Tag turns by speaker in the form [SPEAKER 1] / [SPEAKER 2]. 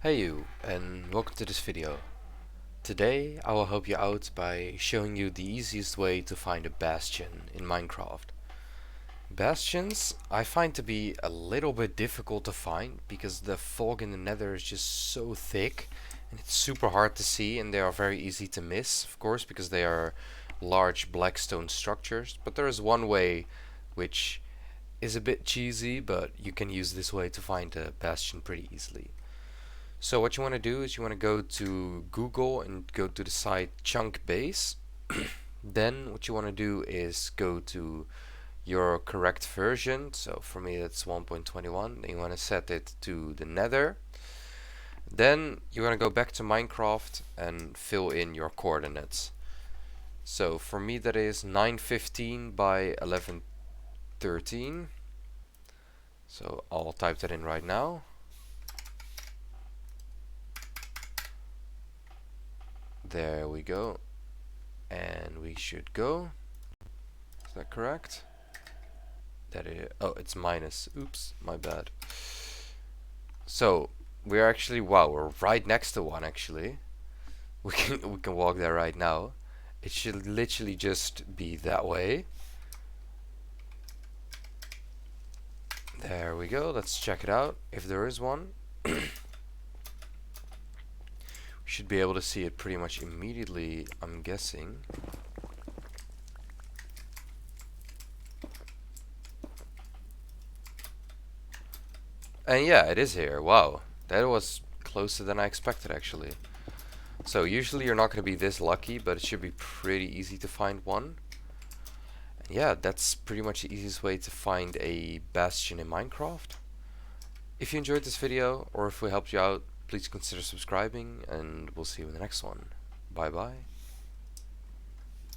[SPEAKER 1] Hey you, and welcome to this video. Today I will help you out by showing you the easiest way to find a bastion in Minecraft. Bastions I find to be a little bit difficult to find because the fog in the Nether is just so thick and it's super hard to see, and they are very easy to miss, of course, because they are large black stone structures. But there is one way which is a bit cheesy, but you can use this way to find a bastion pretty easily. So what you want to do is you want to go to Google and go to the site chunk base. Then what you want to do is go to your correct version. So for me that's 1.21. Then you want to set it to the Nether. Then you want to go back to Minecraft and fill in your coordinates. So for me that is 915 by 1113. So I'll type that in right now. There we go. And we should go. Is that correct? That is, oh, it's minus. Oops, my bad. So we're actually, wow, we're right next to one actually. We can walk there right now. It should literally just be that way. There we go. Let's check it out if there is one. We should be able to see it pretty much immediately, I'm guessing. And yeah, it is here. Wow, that was closer than I expected actually. So usually you're not going to be this lucky, but it should be pretty easy to find one. And yeah, that's pretty much the easiest way to find a bastion in Minecraft. If you enjoyed this video, or if we helped you out, please consider subscribing, and we'll see you in the next one. Bye bye.